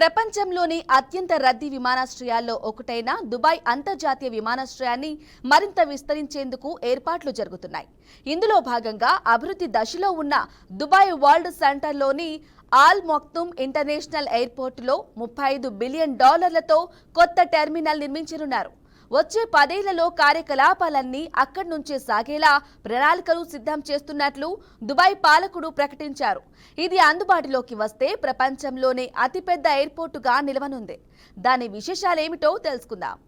ప్రపంచంలోని అత్యంత రద్దీ విమానాశ్రయాల్లో ఒకటైన దుబాయ్ అంతర్జాతీయ విమానాశ్రయాన్ని మరింత విస్తరించేందుకు ఏర్పాట్లు జరుగుతున్నాయి. ఇందులో భాగంగా అభివృద్ధి దశలో ఉన్న దుబాయ్ వరల్డ్ సెంటర్లోని ఆల్ మక్తూమ్ ఇంటర్నేషనల్ ఎయిర్పోర్టులో $35 బిలియన్ కొత్త టెర్మినల్ నిర్మించనున్నారు. వచ్చే 10 ఏళ్లలో కార్యకలాపాలన్నీ అక్కడి నుంచే సాగేలా ప్రణాళికలు సిద్ధం చేస్తున్నట్లు దుబాయ్ పాలకుడు ప్రకటించారు. ఇది అందుబాటులోకి వస్తే ప్రపంచంలోనే అతిపెద్ద ఎయిర్పోర్టుగా నిలవనుంది. దాని విశేషాలేమిటో తెలుసుకుందాం.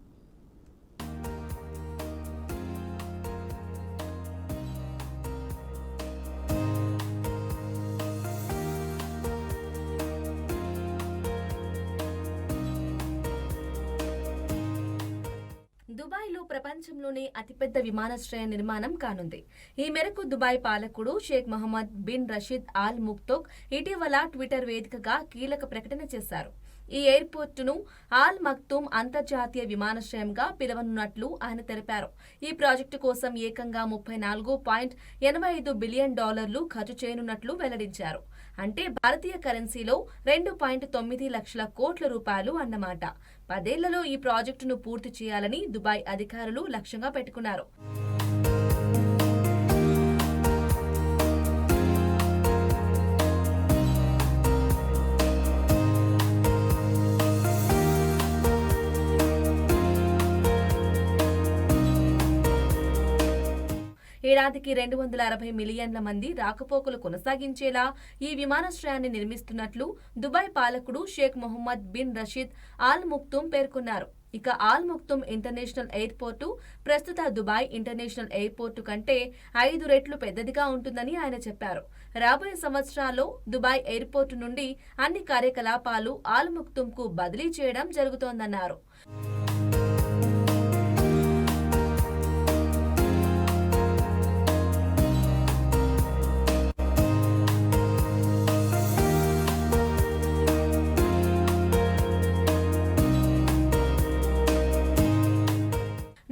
దుబాయ్లో ప్రపంచంలోనే అతిపెద్ద విమానాశ్రయ నిర్మాణం కానుంది. ఈ మేరకు దుబాయ్ పాలకుడు Sheikh Mohammed bin Rashid Al Maktoum ఇటీవల ట్విట్టర్ వేదికగా కీలక ప్రకటన చేశారు. ఈ ఎయిర్పోర్టును ఆల్ మక్తూమ్ అంతర్జాతీయ విమానాశ్రయంగా పిలవనున్నట్లు ఆయన తెలిపారు. ఈ ప్రాజెక్టు కోసం ఏకంగా $34.85 బిలియన్ ఖర్చు చేయనున్నట్లు వెల్లడించారు. అంటే భారతీయ కరెన్సీలో 2.9 లక్షల కోట్ల రూపాయలు అన్నమాట. 10 ఏళ్లలో ఈ ప్రాజెక్టును పూర్తి చేయాలని దుబాయ్ అధికారులు లక్ష్యంగా పెట్టుకున్నారు. ఏడాదికి 260 మిలియన్ల మంది రాకపోకలు కొనసాగించేలా ఈ విమానాశ్రయాన్ని నిర్మిస్తున్నట్లు దుబాయ్ పాలకుడు Sheikh Mohammed bin Rashid Al Maktoum పేర్కొన్నారు. ఇక ఆల్ మక్తూమ్ ఇంటర్నేషనల్ ఎయిర్పోర్టు ప్రస్తుత దుబాయ్ ఇంటర్నేషనల్ ఎయిర్పోర్టు కంటే 5 రెట్లు పెద్దదిగా ఉంటుందని ఆయన చెప్పారు. రాబోయే సంవత్సరాల్లో దుబాయ్ ఎయిర్పోర్టు నుండి అన్ని కార్యకలాపాలు ఆల్ మక్తూమ్కు బదిలీ చేయడం జరుగుతోందన్నారు.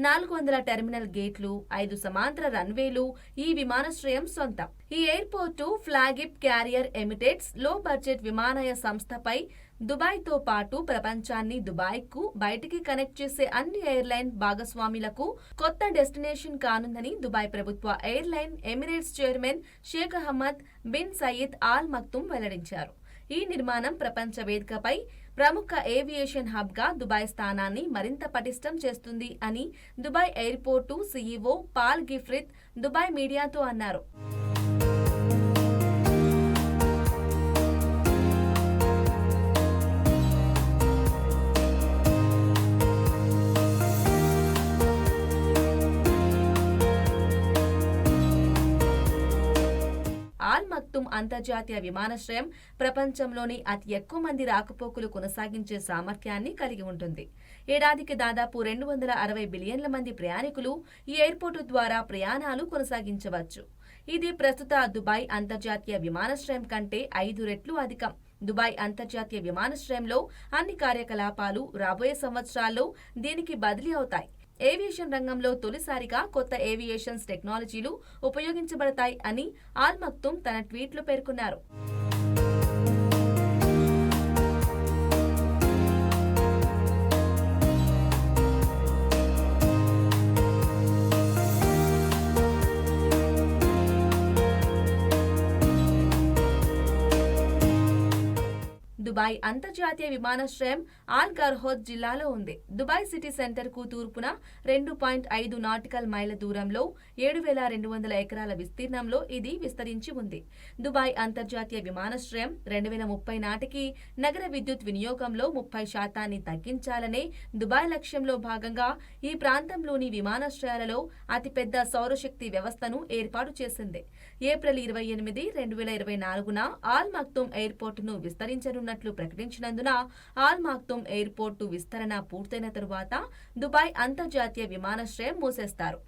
$400 టెర్మినల్ గేట్లు, 5 సమాంతర రన్వేలు ఈ విమానాశ్రయం సొంతం. ఈ ఎయిర్పోర్టు ఫ్లాగ్షిప్ క్యారియర్ ఎమిరేట్స్ లో బడ్జెట్ విమానయాన సంస్థపై దుబాయ్తో పాటు ప్రపంచాన్ని దుబాయ్కు బయటికి కనెక్ట్ చేసే అన్ని ఎయిర్లైన్ భాగస్వాములకు కొత్త డెస్టినేషన్ కానుందని దుబాయ్ ప్రభుత్వ airline Emirates chairman Sheikh Ahmed bin Saeed Al Maktoum వెల్లడించారు. ఈ నిర్మాణం ప్రపంచ వేదికపై ప్రముఖ ఏవియేషన్ హబ్ గా దుబాయ్ స్థానాన్ని మరింత పటిష్టం చేస్తుంది అని దుబాయ్ ఎయిర్పోర్టు సీఈఓ పాల్ గిఫ్రిత్ దుబాయ్ మీడియాతో అన్నారు. ఆల్ మక్తూమ్ అంతర్జాతీయ విమానాశ్రయం ప్రపంచంలోని అతి ఎక్కువ మంది రాకపోకలు కొనసాగించే సామర్థ్యాన్ని కలిగి ఉంటుంది. ఏడాదికి దాదాపు 260 బిలియన్ల మంది ప్రయాణికులు ఈ ఎయిర్పోర్టు ద్వారా ప్రయాణాలు కొనసాగించవచ్చు. ఇది ప్రస్తుత దుబాయ్ అంతర్జాతీయ విమానాశ్రయం కంటే 5 రెట్లు అధికం. దుబాయ్ అంతర్జాతీయ విమానాశ్రయంలో అన్ని కార్యకలాపాలు రాబోయే సంవత్సరాల్లో దీనికి బదిలీ అవుతాయి. ఏవియేషన్ రంగంలో తొలిసారిగా కొత్త ఏవియేషన్స్ టెక్నాలజీలు ఉపయోగించబడతాయి అని ఆల్ మక్తూమ్ తన ట్వీట్లో పేర్కొన్నారు. దుబాయ్ అంతర్జాతీయ విమానాశ్రయం ఆల్ గర్హోద్ జిల్లాలో ఉంది. దుబాయ్ సిటీ సెంటర్ కు తూర్పున 2.5 నాటికల్ మైళ్ల దూరంలో 7,200 ఎకరాల విస్తీర్ణంలో ఇది విస్తరించి ఉంది. దుబాయ్ అంతర్జాతీయ విమానాశ్రయం 2030 నాటికి నగర విద్యుత్ వినియోగంలో 30% తగ్గించాలనే దుబాయ్ లక్ష్యంలో భాగంగా ఈ ప్రాంతంలోని విమానాశ్రయాలలో అతిపెద్ద సౌరశక్తి వ్యవస్థను ఏర్పాటు చేసింది. ఏప్రిల్ 28, 2024న ఆల్ మక్తూమ్ ఎయిర్పోర్టును విస్తరించనున్నట్లు ప్రకటించినందున ఆల్ మక్తూమ్ ఎయిర్పోర్టు విస్తరణ పూర్తయిన తరువాత దుబాయ్ అంతర్జాతీయ విమానాశ్రయం మూసేస్తారు.